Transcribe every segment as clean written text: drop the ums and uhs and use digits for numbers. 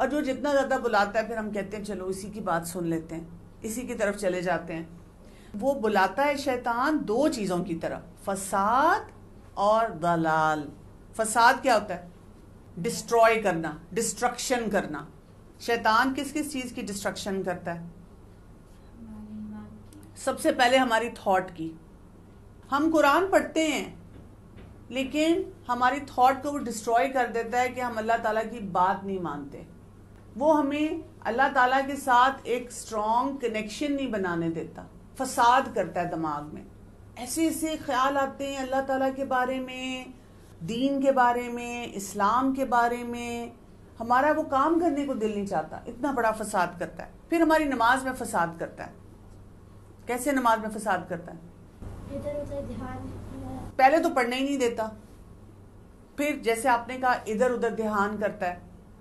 اور جو جتنا زیادہ بلاتا ہے پھر ہم کہتے ہیں چلو اسی کی بات سن لیتے ہیں، اسی کی طرف چلے جاتے ہیں. وہ بلاتا ہے شیطان دو چیزوں کی طرف، فساد اور ضلال. فساد کیا ہوتا ہے؟ ڈسٹروائے کرنا، ڈسٹرکشن کرنا. شیطان کس کس چیز کی ڈسٹرکشن کرتا ہے؟ سب سے پہلے ہماری تھاٹ کی. ہم قرآن پڑھتے ہیں لیکن ہماری تھاٹ کو وہ ڈسٹروائے کر دیتا ہے کہ ہم اللہ تعالیٰ کی بات نہیں مانتے. وہ ہمیں اللہ تعالیٰ کے ساتھ ایک اسٹرانگ کنیکشن نہیں بنانے دیتا، فساد کرتا ہے دماغ میں. ایسے ایسے خیال آتے ہیں اللہ تعالیٰ کے بارے میں، دین کے بارے میں، اسلام کے بارے میں، ہمارا وہ کام کرنے کو دل نہیں چاہتا. اتنا بڑا فساد کرتا ہے. پھر ہماری نماز میں فساد کرتا ہے. کیسے نماز میں فساد کرتا ہے؟ ادھر ادھر دھیان، پہلے تو پڑھنے ہی نہیں دیتا، پھر جیسے آپ نے کہا ادھر ادھر دھیان کرتا ہے،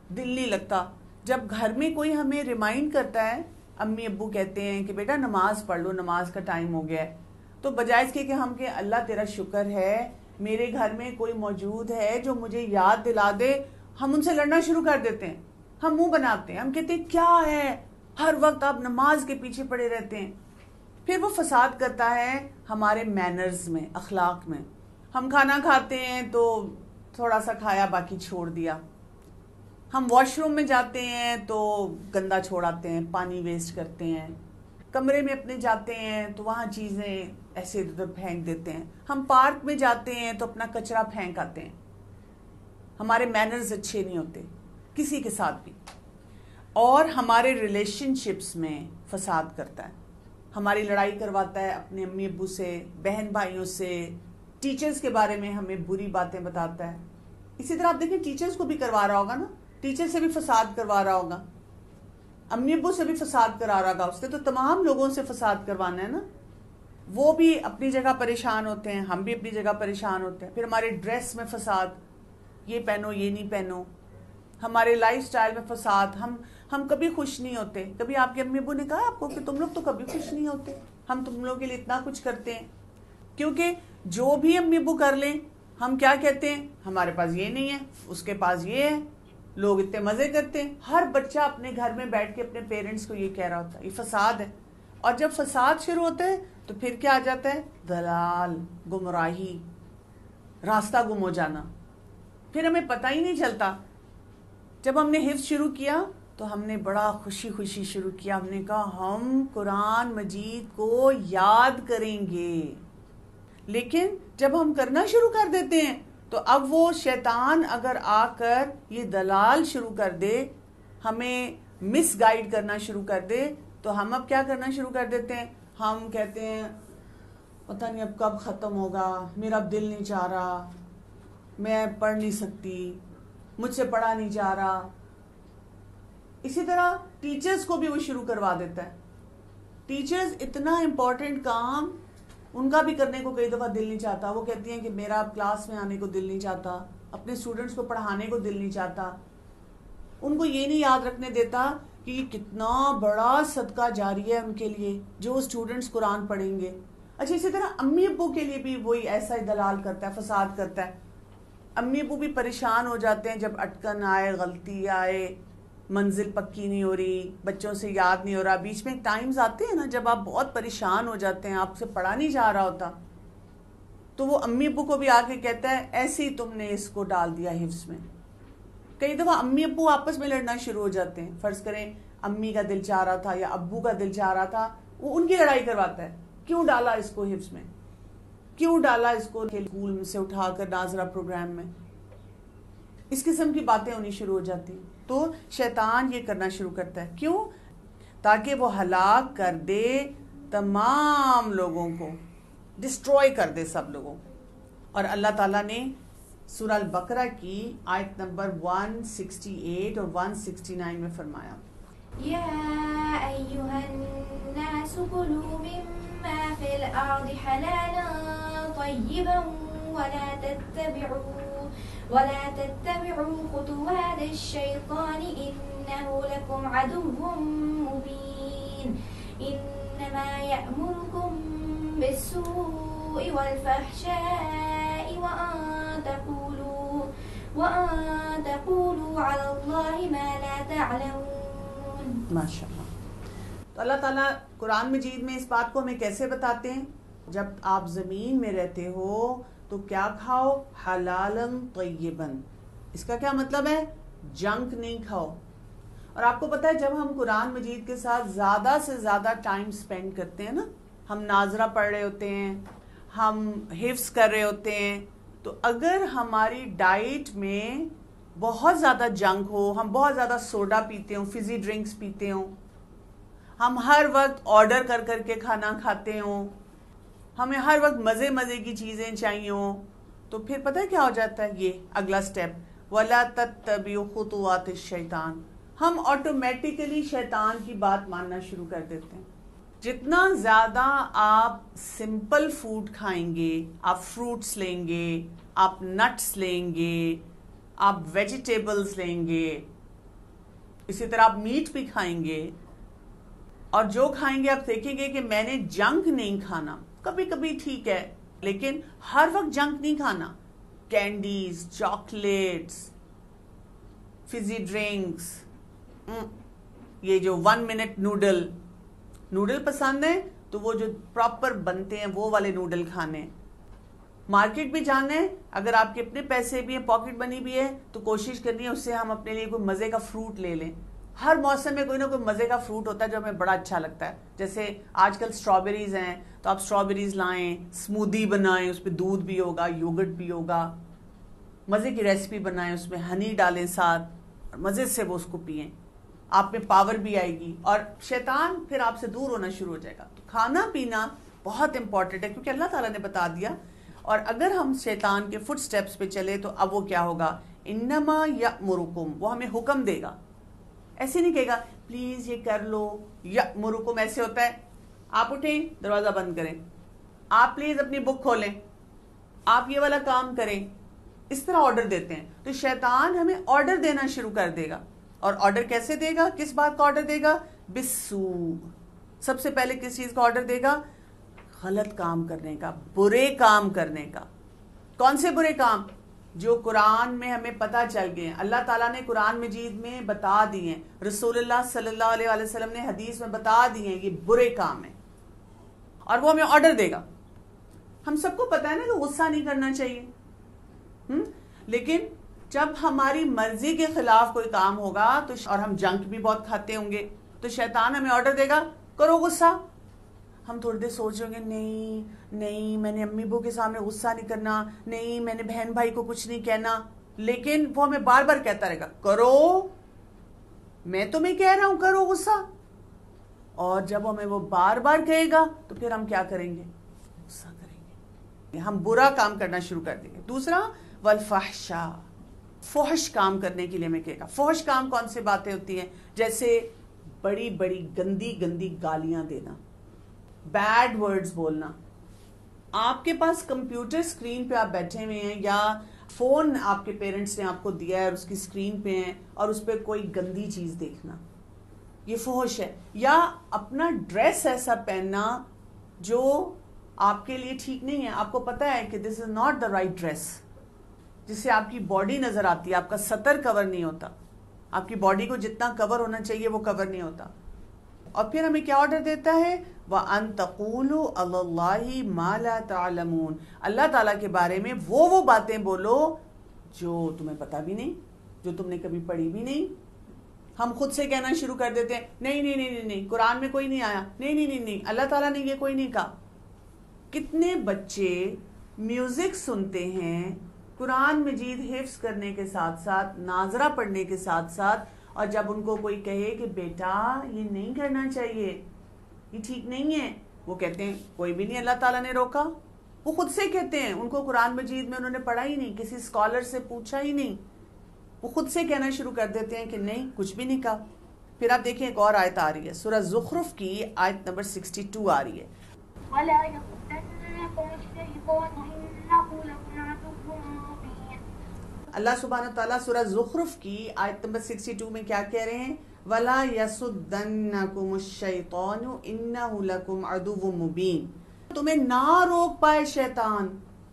دل نہیں لگتا. جب گھر میں کوئی ہمیں ریمائنڈ کرتا ہے، امی ابو کہتے ہیں کہ بیٹا نماز پڑھ لو، نماز کا ٹائم ہو گیا ہے، تو بجائے اس کے کہ ہم کہ اللہ تیرا شکر ہے میرے گھر میں کوئی موجود ہے جو مجھے یاد دلا دے، ہم ان سے لڑنا شروع کر دیتے ہیں. ہم منہ بناتے ہیں، ہم کہتے ہیں کیا ہے ہر وقت آپ نماز کے پیچھے پڑے رہتے ہیں. پھر وہ فساد کرتا ہے ہمارے مینرز میں، اخلاق میں. ہم کھانا کھاتے ہیں تو تھوڑا سا کھایا باقی چھوڑ دیا. ہم واش روم میں جاتے ہیں تو گندا چھوڑاتے ہیں، پانی ویسٹ کرتے ہیں. کمرے میں اپنے جاتے ہیں تو وہاں چیزیں ایسے ادھر پھینک دیتے ہیں. ہم پارک میں جاتے ہیں تو اپنا کچرا پھینک آتے ہیں. ہمارے مینرز اچھے نہیں ہوتے کسی کے ساتھ بھی. اور ہمارے ریلیشن شپس میں فساد کرتا ہے. ہماری لڑائی کرواتا ہے اپنے امی ابو سے، بہن بھائیوں سے، ٹیچرز کے بارے میں ہمیں بری باتیں بتاتا ہے. اسی طرح آپ دیکھیں ٹیچرز کو بھی کروا رہا ہوگا نا، ٹیچر سے بھی فساد کروا رہا ہوگا، امی ابو سے بھی فساد کرا رہا ہوگا. اس نے تو تمام لوگوں سے فساد کروانا ہے نا. وہ بھی اپنی جگہ پریشان ہوتے ہیں، ہم بھی اپنی جگہ پریشان ہوتے ہیں. پھر ہمارے ڈریس میں فساد، یہ پہنو یہ نہیں پہنو. ہمارے لائف سٹائل میں فساد، ہم کبھی خوش نہیں ہوتے. کبھی آپ کے امی ابو نے کہا آپ کو کہ تم لوگ تو کبھی خوش نہیں ہوتے، ہم تم لوگوں کے لیے اتنا کچھ کرتے ہیں. کیونکہ جو بھی امی ابو کر لیں ہم کیا کہتے ہیں، ہمارے پاس یہ نہیں ہے، اس کے پاس یہ ہے، لوگ اتنے مزے کرتے ہیں. ہر بچہ اپنے گھر میں بیٹھ کے اپنے پیرنٹس کو یہ کہہ رہا ہوتا ہے. یہ فساد ہے. اور جب فساد شروع ہوتا ہے تو پھر کیا آ جاتا ہے؟ دلال، گمراہی، راستہ گم ہو جانا. پھر ہمیں پتہ ہی نہیں چلتا. جب ہم نے حفظ شروع کیا تو ہم نے بڑا خوشی خوشی شروع کیا. ہم نے کہا ہم قرآن مجید کو یاد کریں گے. لیکن جب ہم کرنا شروع کر دیتے ہیں تو اب وہ شیطان اگر آ کر یہ دلال شروع کر دے، ہمیں مس گائیڈ کرنا شروع کر دے، تو ہم اب کیا کرنا شروع کر دیتے ہیں؟ ہم کہتے ہیں پتہ نہیں اب کب ختم ہوگا، میرا اب دل نہیں چاہ رہا، میں پڑھ نہیں سکتی، مجھ سے پڑھا نہیں جا رہا. اسی طرح ٹیچرز کو بھی وہ شروع کروا دیتا ہے. ٹیچرز اتنا امپورٹنٹ کام ان کا بھی کرنے کو کئی دفعہ دل نہیں چاہتا. وہ کہتی ہیں کہ میرا کلاس میں آنے کو دل نہیں چاہتا، اپنے اسٹوڈنٹس کو پڑھانے کو دل نہیں چاہتا. ان کو یہ نہیں یاد رکھنے دیتا کہ یہ کتنا بڑا صدقہ جاری ہے ان کے لیے جو اسٹوڈنٹس قرآن پڑھیں گے. اچھا اسی طرح امی ابو کے لیے بھی وہی ایسا ہی دلال کرتا ہے، فساد کرتا ہے. امی ابو بھی پریشان ہو جاتے ہیں جب اٹکن آئے، غلطی آئے، منزل پکی نہیں ہو رہی، بچوں سے یاد نہیں ہو رہا. بیچ میں ٹائمز آتے ہیں نا جب آپ بہت پریشان ہو جاتے ہیں، آپ سے پڑھا نہیں جا رہا ہوتا، تو وہ امی ابو کو بھی آ کے کہتا ہے ایسے ہی تم نے اس کو ڈال دیا حفظ میں. کئی دفعہ امی ابو آپس میں لڑنا شروع ہو جاتے ہیں. فرض کریں امی کا دل چاہ رہا تھا یا ابو کا دل چاہ رہا تھا، وہ ان کی لڑائی کرواتا ہے. کیوں ڈالا اس کو حفظ میں، کیوں ڈالا اس کو اسکول سے اٹھا کر ناظرہ پروگرام میں. اس قسم کی باتیں ہونی شروع ہو جاتی. تو شیطان یہ کرنا شروع کرتا ہے. کیوں؟ تاکہ وہ ہلاک کر دے تمام لوگوں کو، ڈسٹروائے کر دے سب لوگوں. اور اللہ تعالیٰ نے سورہ البقرہ کی آیت نمبر 168 اور 169 میں فرمایا یا ایھا الناس کلوا مما فی الارض حلالا طیبا ولا تتبعوا خطوات الشیطان انه لکم عدو مبین انما یأمرکم بالسوء والفحشاء وأن تقولوا على الله ما لا تعلمون. ماشاء اللہ. تو اللہ تعالیٰ قرآن مجید میں اس بات کو ہمیں کیسے بتاتے ہیں؟ جب آپ زمین میں رہتے ہو تو کیا کھاؤ؟ حلالن طیبن. اس کا کیا مطلب ہے؟ جنک نہیں کھاؤ. اور آپ کو پتہ ہے جب ہم قرآن مجید کے ساتھ زیادہ سے زیادہ ٹائم سپینڈ کرتے ہیں نا، ہم ناظرہ پڑھ رہے ہوتے ہیں، ہم حفظ کر رہے ہوتے ہیں، تو اگر ہماری ڈائٹ میں بہت زیادہ جنک ہو، ہم بہت زیادہ سوڈا پیتے ہوں، فزی ڈرنکس پیتے ہوں، ہم ہر وقت آرڈر کر کر کے کھانا کھاتے ہوں، ہمیں ہر وقت مزے مزے کی چیزیں چاہیے ہوں، تو پھر پتہ ہے کیا ہو جاتا ہے؟ یہ اگلا سٹیپ، وَلَا تَتَّبِعُوا خُطُوَاتِ الشَّيْطَانِ. ہم آٹومیٹیکلی شیطان کی بات ماننا شروع کر دیتے ہیں. جتنا زیادہ آپ سمپل فوڈ کھائیں گے، آپ فروٹس لیں گے، آپ نٹس لیں گے، آپ ویجیٹیبلز لیں گے، اسی طرح آپ میٹ بھی کھائیں گے، اور جو کھائیں گے آپ دیکھیں گے کہ میں نے جنک نہیں کھانا. کبھی کبھی ٹھیک ہے، لیکن ہر وقت جنک نہیں کھانا. کینڈیز، چاکلیٹس، فزی ڈرنکس، یہ جو 1 منٹ نوڈل پسند ہے تو وہ جو پراپر بنتے ہیں وہ والے نوڈل کھانے. مارکیٹ بھی جانا ہے، اگر آپ کے اپنے پیسے بھی ہیں، پاکٹ منی بھی ہے، تو کوشش کرنی ہے اس سے ہم اپنے لیے کوئی مزے کا فروٹ لے لیں. ہر موسم میں کوئی نہ کوئی مزے کا فروٹ ہوتا ہے جو ہمیں بڑا اچھا لگتا ہے. جیسے آج کل اسٹرابیریز ہیں تو آپ اسٹرابیریز لائیں، اسمودی بنائیں، اس پہ دودھ بھی ہوگا، یوگرٹ بھی ہوگا، مزے کی ریسیپی بنائیں، اس میں ہنی ڈالیں ساتھ، مزے سے وہ اس کو پئیں. آپ میں پاور بھی آئے گی اور شیطان پھر آپ سے دور ہونا شروع ہو جائے گا. تو کھانا پینا بہت امپورٹنٹ ہے کیونکہ اللہ تعالیٰ نے بتا دیا. اور اگر ہم شیطان کے فٹ سٹیپس پہ چلے تو اب وہ کیا ہوگا؟ انما یأمرکم، وہ ہمیں حکم دے گا. ایسے نہیں کہے گا پلیز یہ کر لو. یأمرکم ایسے ہوتا ہے آپ اٹھیں دروازہ بند کریں، آپ پلیز اپنی بک کھولیں، آپ یہ والا کام کریں. اس طرح آرڈر دیتے ہیں. تو شیطان ہمیں آرڈر دینا شروع کر دے گا. اور آرڈر کیسے دے گا؟ کس بات کا آرڈر دے گا؟ بالسوء. سب سے پہلے کس چیز کا آرڈر دے گا؟ غلط کام کرنے کا، برے کام کرنے کا. کون سے برے کام؟ جو قرآن میں ہمیں پتہ چل گئے ہیں، اللہ تعالیٰ نے قرآن مجید میں بتا دیے ہیں، رسول اللہ صلی اللہ علیہ وسلم نے حدیث میں بتا دیے ہیں یہ برے کام ہیں، اور وہ ہمیں آرڈر دے گا. ہم سب کو پتہ ہے نا کہ غصہ نہیں کرنا چاہیے، لیکن جب ہماری مرضی کے خلاف کوئی کام ہوگا تو اور ہم جنک بھی بہت کھاتے ہوں گے تو شیطان ہمیں آرڈر دے گا کرو غصہ. ہم تھوڑی دیر سوچ رہے گے نہیں میں نے امی ابو کے سامنے غصہ نہیں کرنا، نہیں میں نے بہن بھائی کو کچھ نہیں کہنا، لیکن وہ ہمیں بار بار کہتا رہے گا کرو، میں تمہیں کہہ رہا ہوں کرو غصہ. اور جب ہمیں وہ بار بار کہے گا تو پھر ہم کیا کریں گے؟ غصہ کریں گے، ہم برا کام کرنا شروع کر دیں گے. دوسرا والفحشاء، فحش کام کرنے کے لیے ہمیں کہے گا. فحش کام کون سی باتیں ہوتی ہیں؟ جیسے بڑی بڑی گندی گالیاں دینا، بیڈ ورڈز بولنا. آپ کے پاس کمپیوٹر سکرین پہ آپ بیٹھے ہوئے ہیں یا فون آپ کے پیرنٹس نے آپ کو دیا ہے اور اس کی سکرین پہ ہیں اور اس پہ کوئی گندی چیز دیکھنا، یہ فحش ہے. یا اپنا ڈریس ایسا پہننا جو آپ کے لیے ٹھیک نہیں ہے، آپ کو پتا ہے کہ this is not the right dress, جس سے آپ کی باڈی نظر آتی ہے، آپ کا سطر کور نہیں ہوتا، آپ کی باڈی کو جتنا کور ہونا چاہیے وہ کور نہیں ہوتا. اور پھر ہمیں کیا آرڈر دیتا ہے؟ وَأَن تَقُولُوا عَلَى اللَّهِ مَا لَا تَعْلَمُونَ، اللہ تعالیٰ کے بارے میں وہ باتیں بولو جو تمہیں پتہ بھی نہیں، جو تم نے کبھی پڑھی بھی نہیں. ہم خود سے کہنا شروع کر دیتے ہیں نہیں قرآن میں کوئی نہیں آیا، نہیں اللہ تعالیٰ نے یہ کوئی نہیں کہا. کتنے بچے میوزک سنتے ہیں قرآن مجید حفظ کرنے کے ساتھ ساتھ، ناظرہ پڑھنے کے ساتھ ساتھ، اور جب ان کو کوئی کہے کہ بیٹا یہ نہیں کرنا چاہیے، یہ ٹھیک نہیں ہے، وہ کہتے ہیں کوئی بھی نہیں اللہ تعالیٰ نے روکا. وہ خود سے کہتے ہیں، ان کو قرآن مجید میں انہوں نے پڑھا ہی نہیں، کسی اسکالر سے پوچھا ہی نہیں، وہ خود سے کہنا شروع کر دیتے ہیں کہ نہیں کچھ بھی نہیں کہا. پھر آپ دیکھیں ایک اور آیت آ رہی ہے، سورہ زخرف کی آیت نمبر 62 آ رہی ہے. وَلَا يَصُدَّنَّكُمُ الشَّيْطَانُ إِنَّهُ لَكُمْ عَدُوٌّ مُّبِينٌ. اللہ سبحانہ تعالیٰ سورہ زخرف کی آیت نمبر 62 میں کیا کہہ رہے ہیں؟ وَلَا يَصُدَّنَّكُمُ الشَّيْطَانُ إِنَّهُ لَكُمْ عَدُوٌّ مُّبِينٌ. تمہیں نہ روک پائے شیطان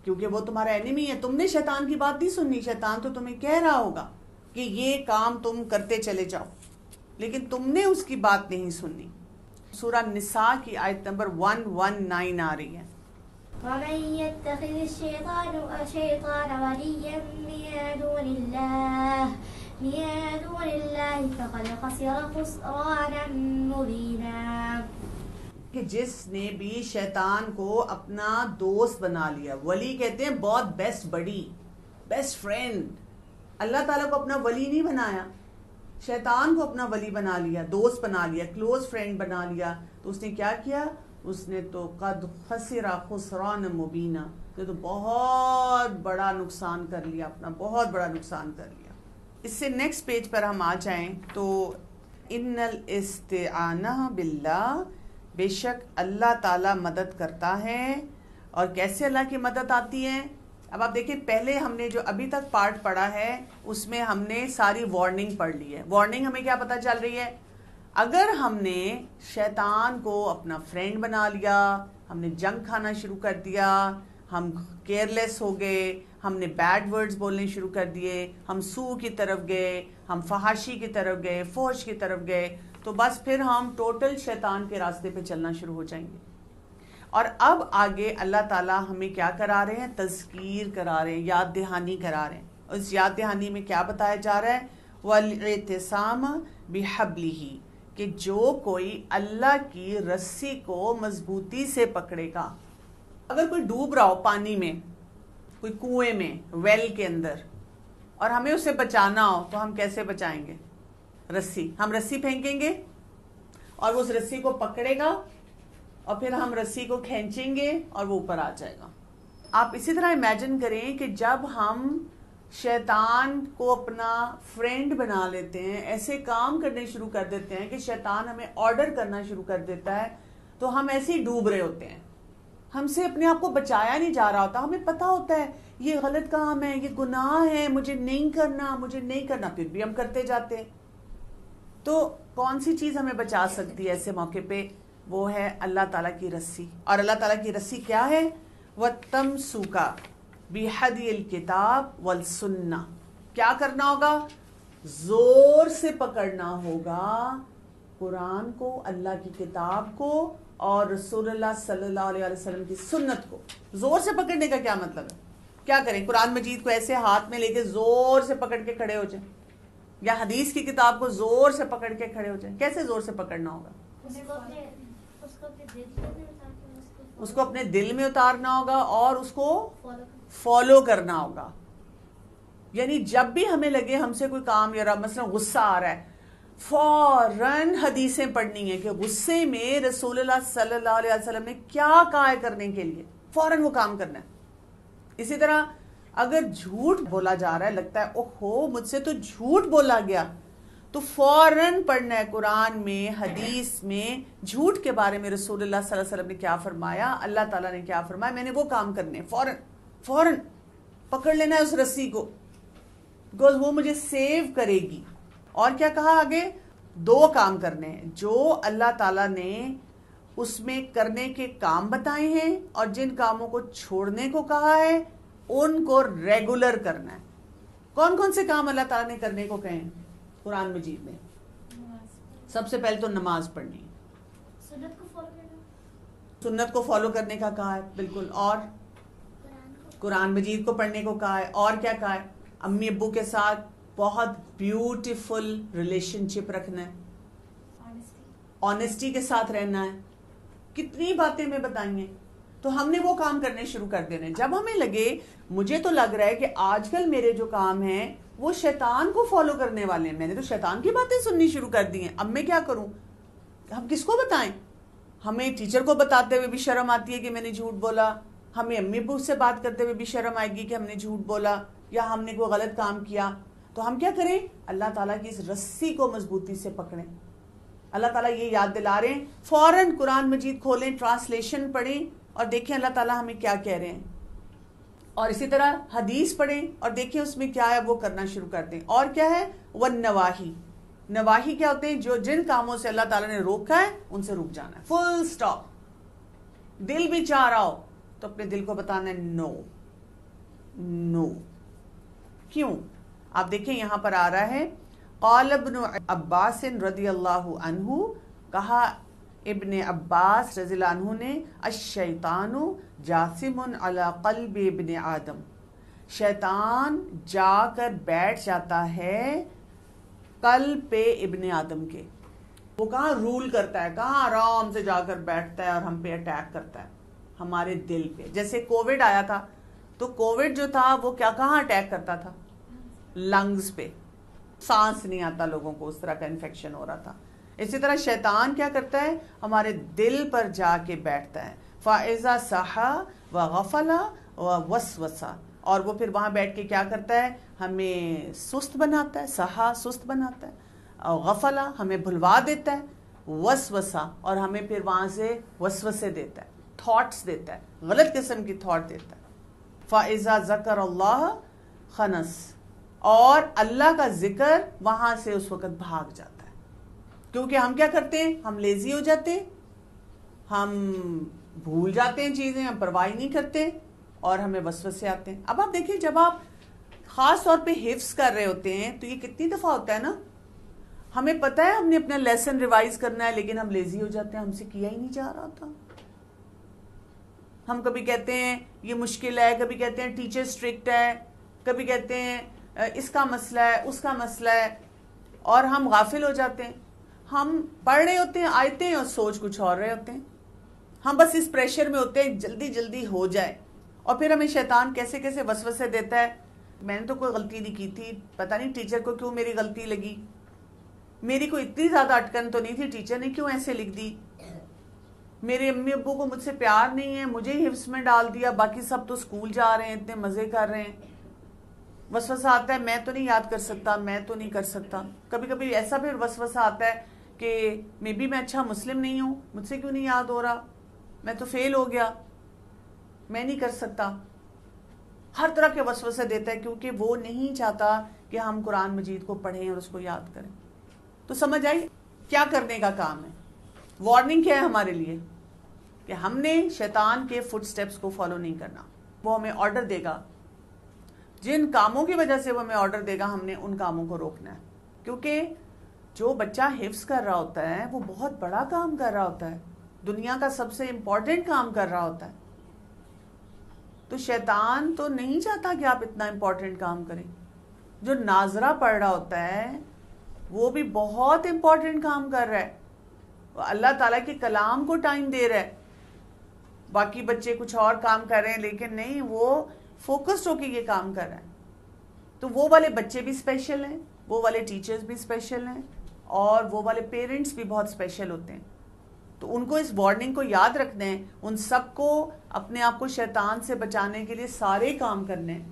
کیونکہ وہ تمہارا اینیمی ہے. تم نے شیطان کی بات نہیں سننی. شیطان تو تمہیں کہہ رہا ہوگا کہ یہ کام تم کرتے چلے جاؤ، لیکن تم نے اس کی بات نہیں سننی. سورہ نساء کی آیت نمبر 119 آ رہی ہے. ومن يتخذ الشيطان وليا من دون الله فقد خسر خسرانا مبينا. کہ جس نے بھی شیطان کو اپنا دوست بنا لیا. ولی کہتے ہیں بہت بیسٹ بڈی، بیسٹ فرینڈ. اللہ تعالیٰ کو اپنا ولی نہیں بنایا، شیطان کو اپنا ولی بنا لیا، دوست بنا لیا، کلوز فرینڈ بنا لیا. تو اس نے کیا کیا؟ اس نے تو قد خسر خسران مبینہ، تو بہت بڑا نقصان کر لیا، اپنا بہت بڑا نقصان کر لیا. اس سے نیکسٹ پیج پر ہم آ جائیں تو ان الاستعانہ باللہ، بے شک اللہ تعالیٰ مدد کرتا ہے. اور کیسے اللہ کی مدد آتی ہے؟ اب آپ دیکھیں، پہلے ہم نے جو ابھی تک پارٹ پڑھا ہے اس میں ہم نے ساری وارننگ پڑھ لی ہے. وارننگ ہمیں کیا پتہ چل رہی ہے؟ اگر ہم نے شیطان کو اپنا فرینڈ بنا لیا، ہم نے جنگ کھانا شروع کر دیا، ہم کیئرلیس ہو گئے، ہم نے بیڈ ورڈز بولنے شروع کر دیے، ہم سو کی طرف گئے، ہم فحاشی کی طرف گئے، فحش کی طرف گئے، تو بس پھر ہم ٹوٹل شیطان کے راستے پہ چلنا شروع ہو جائیں گے. اور اب آگے اللہ تعالیٰ ہمیں کیا کرا رہے ہیں؟ تذکیر کرا رہے ہیں، یاد دہانی کرا رہے ہیں. اس یاد دہانی میں کیا بتایا جا رہا ہے؟ وَالْاِعْتِصَامَ بِحَبْلِهِ، کہ جو کوئی اللہ کی رسی کو مضبوطی سے پکڑے گا. اگر کوئی ڈوب رہا ہو پانی میں، کوئی کنویں میں، ویل کے اندر، اور ہمیں اسے بچانا ہو تو ہم کیسے بچائیں گے؟ رسی. ہم رسی پھینکیں گے اور وہ اس رسی کو پکڑے گا، اور پھر ہم رسی کو کھینچیں گے اور وہ اوپر آ جائے گا. آپ اسی طرح امیجن کریں کہ جب ہم شیطان کو اپنا فرینڈ بنا لیتے ہیں، ایسے کام کرنے شروع کر دیتے ہیں کہ شیطان ہمیں آرڈر کرنا شروع کر دیتا ہے، تو ہم ایسے ہی ڈوب رہے ہوتے ہیں. ہم سے اپنے آپ کو بچایا نہیں جا رہا ہوتا. ہمیں پتہ ہوتا ہے یہ غلط کام ہے، یہ گناہ ہے، مجھے نہیں کرنا، مجھے نہیں کرنا، پھر بھی ہم کرتے جاتے ہیں. تو کون سی چیز ہمیں بچا سکتی ہے ایسے موقع پہ؟ وہ ہے اللہ تعالیٰ کی رسی. اور اللہ تعالیٰ کی رسی کیا ہے؟ وَتَمْسُكَ بِحَدْيِ الْكِتَابِ وَالسُنَّةِ. کیا کرنا ہوگا؟ زور سے پکڑنا ہوگا قرآن کو، اللہ کی کتاب کو، اور رسول اللہ صلی اللہ علیہ وسلم کی سنت کو. زور سے پکڑنے کا کیا مطلب ہے؟ کیا کریں؟ قرآن مجید کو ایسے ہاتھ میں لے کے زور سے پکڑ کے کھڑے ہو جائیں، یا حدیث کی کتاب کو زور سے پکڑ کے کھڑے ہو جائیں؟ کیسے زور سے پکڑنا ہوگا؟ اس کو اپنے دل میں اتارنا ہوگا اور اس کو فالو کرنا ہوگا. یعنی جب بھی ہمیں لگے ہم سے کوئی کام یا مثلا غصہ آ رہا ہے، فوراً حدیثیں پڑھنی ہے کہ غصے میں رسول اللہ صلی اللہ علیہ وسلم نے کیا کہا ہے کرنے کے لیے، فوراً وہ کام کرنا ہے. اسی طرح اگر جھوٹ بولا جا رہا ہے، لگتا ہے اوہو مجھ سے تو جھوٹ بولا گیا، تو فوراً پڑھنا ہے قرآن میں، حدیث میں جھوٹ کے بارے میں رسول اللہ صلی اللہ علیہ وسلم نے کیا فرمایا، اللہ تعالیٰ نے کیا فرمایا، میں نے وہ کام کرنے. فوراً پکڑ لینا ہے اس رسی کو، بیکاز وہ مجھے سیو کرے گی. اور کیا کہا آگے؟ 2 کام کرنے ہیں جو اللہ تعالیٰ نے اس میں کرنے کے کام بتائے ہیں، اور جن کاموں کو چھوڑنے کو کہا ہے ان کو ریگولر کرنا ہے. کون کون سے کام اللہ تعالیٰ نے کرنے کو کہے ہیں قرآن مجید میں؟ سب سے پہلے تو نماز پڑھنی، سنت کو فالو کرنے کا کہا ہے بالکل، اور قرآن مجید کو پڑھنے کو کہا ہے. اور کیا کہا ہے؟ امی ابو کے ساتھ بہت بیوٹیفل ریلیشن شپ رکھنا ہے، آنیسٹی کے ساتھ رہنا ہے. کتنی باتیں میں بتائیں گے. تو ہم نے وہ کام کرنے شروع کر دینے. جب ہمیں لگے مجھے تو لگ رہا ہے کہ آج کل میرے جو کام ہیں وہ شیطان کو فالو کرنے والے ہیں، میں نے تو شیطان کی باتیں سننی شروع کر دی ہیں، اب میں کیا کروں؟ ہم کس کو بتائیں؟ ہمیں ٹیچر کو بتاتے ہوئے بھی شرم آتی ہے کہ میں نے جھوٹ بولا، ہمیں امی ابو سے بات کرتے ہوئے بھی شرم آئے گی کہ ہم نے جھوٹ بولا یا ہم نے کوئی غلط کام کیا. تو ہم کیا کریں؟ اللہ تعالیٰ کی اس رسی کو مضبوطی سے پکڑیں. اللہ تعالیٰ یہ یاد دلا رہے ہیں، فوراً قرآن مجید کھولیں، ٹرانسلیشن پڑھیں اور دیکھیں اللہ تعالیٰ ہمیں کیا کہہ رہے ہیں. اور اسی طرح حدیث پڑھیں اور دیکھیں اس میں کیا ہے، وہ کرنا شروع کر دیں. اور کیا ہے؟ والنواہی. نواہی کیا ہوتے ہیں؟ جو جن کاموں سے اللہ تعالیٰ نے روکا ہے ان سے رک جانا ہے، فل سٹاپ. دل بھی چاہ رہا ہو تو اپنے دل کو بتانا ہے نو، نو. کیوں؟ آپ دیکھیں یہاں پر آ رہا ہے قال ابن عباس رضی اللہ عنہ، کہا ابن عباس رضی اللہ عنہ نے الشیطان جاثم علی قلب ابن آدم، شیطان جا کر بیٹھ جاتا ہے قلب پہ ابن آدم کے. وہ کہاں رول کرتا ہے، کہاں آرام سے جا کر بیٹھتا ہے اور ہم پہ اٹیک کرتا ہے، ہمارے دل پہ. جیسے کووڈ آیا تھا تو کووڈ جو تھا وہ کہاں اٹیک کرتا تھا؟ لنگز پہ، سانس نہیں آتا لوگوں کو، اس طرح کا انفیکشن ہو رہا تھا. اسی طرح شیطان کیا کرتا ہے؟ ہمارے دل پر جا کے بیٹھتا ہے. فَإِذَا سَحَا وَغَفَلَ وَوَسْوَسَ، اور وہ پھر وہاں بیٹھ کے کیا کرتا ہے؟ ہمیں سست بناتا ہے. سہا سست بناتا ہے، اور غفلا ہمیں بھلوا دیتا ہے، وسوسہ اور ہمیں پھر وہاں سے وسوسے دیتا ہے، تھاٹس دیتا ہے، غلط قسم کی تھاٹ دیتا ہے. فَإِذَا ذَكَرَ اللَّهَ خَنَسَ، اور اللہ کا ذکر وہاں سے اس وقت بھاگ جاتا ہے. کیونکہ ہم کیا کرتے ہیں؟ ہم لیزی ہو جاتے ہیں، ہم بھول جاتے ہیں چیزیں، ہم پرواہ نہیں کرتے اور ہمیں وسوسے آتے ہیں. اب آپ دیکھیں جب آپ خاص طور پہ حفظ کر رہے ہوتے ہیں تو یہ کتنی دفعہ ہوتا ہے نا، ہمیں پتہ ہے ہم نے اپنا لیسن ریوائز کرنا ہے لیکن ہم لیزی ہو جاتے ہیں، ہم سے کیا ہی نہیں جا رہا تھا. ہم کبھی کہتے ہیں یہ مشکل ہے، کبھی کہتے ہیں ٹیچر اسٹرکٹ ہے، کبھی کہتے ہیں اس کا مسئلہ ہے، اس کا مسئلہ ہے، اور ہم غافل ہو جاتے ہیں. ہم پڑھ رہے ہوتے ہیں آیتیں اور سوچ کچھ اور رہے ہوتے ہیں. ہم بس اس پریشر میں ہوتے ہیں جلدی جلدی ہو جائے، اور پھر ہمیں شیطان کیسے کیسے وسوسے دیتا ہے. میں نے تو کوئی غلطی نہیں کی تھی، پتہ نہیں ٹیچر کو کیوں میری غلطی لگی، میری کوئی اتنی زیادہ اٹکن تو نہیں تھی، ٹیچر نے کیوں ایسے لکھ دی، میرے امی ابو کو مجھ سے پیار نہیں ہے، مجھے ہی حفظ میں ڈال دیا، باقی سب تو اسکول جا رہے ہیں، اتنے مزے کر رہے ہیں. وسوسہ آتا ہے میں تو نہیں یاد کر سکتا، میں تو نہیں کر سکتا. کبھی کبھی ایسا پھر وسوسہ آتا ہے کہ میں بھی میں اچھا مسلم نہیں ہوں، مجھ سے کیوں نہیں یاد ہو رہا، میں تو فیل ہو گیا، میں نہیں کر سکتا. ہر طرح کے وسوسے دیتا ہے کیونکہ وہ نہیں چاہتا کہ ہم قرآن مجید کو پڑھیں اور اس کو یاد کریں. تو سمجھ آئی کیا کرنے کا کام ہے؟ وارننگ کیا ہے ہمارے لیے کہ ہم نے شیطان کے فٹ سٹیپس کو فالو نہیں کرنا. وہ ہمیں آرڈر دے گا، جن کاموں کی وجہ سے وہ ہمیں آرڈر دے گا ہم نے ان کاموں کو روکنا ہے. کیونکہ جو بچہ حفظ کر رہا ہوتا ہے وہ بہت بڑا کام کر رہا ہوتا ہے، دنیا کا سب سے امپورٹنٹ کام کر رہا ہوتا ہے. تو شیطان تو نہیں چاہتا کہ آپ اتنا امپورٹنٹ کام کریں. جو ناظرہ پڑھ رہا ہوتا ہے وہ بھی بہت امپورٹنٹ کام کر رہا ہے، وہ اللہ تعالیٰ کے کلام کو ٹائم دے رہا ہے. باقی بچے کچھ اور کام کر رہے ہیں لیکن نہیں، وہ فوکسڈ ہو کے یہ کام کر رہا ہے. تو وہ والے بچے بھی اسپیشل ہیں، وہ والے ٹیچرز بھی اسپیشل ہیں، اور وہ والے پیرنٹس بھی بہت اسپیشل ہوتے ہیں. تو ان کو اس وارننگ کو یاد رکھنا ہے، ان سب کو اپنے آپ کو شیطان سے بچانے کے لیے سارے کام کرنے ہیں.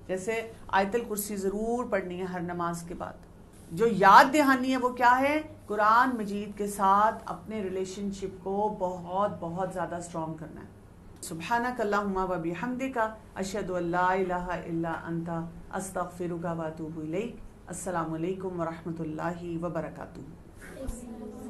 جیسے آیت الکرسی ضرور پڑھنی ہے ہر نماز کے بعد. جو یاد دہانی ہے وہ کیا ہے؟ قرآن مجید کے ساتھ اپنے ریلیشن شپ کو بہت بہت زیادہ اسٹرانگ کرنا ہے. سبحانک اللہم و بحمدک، اشہد ان لا الہ الا انت، استغفرک و اتوب الیک. السلام علیکم ورحمۃ اللہ وبرکاتہ.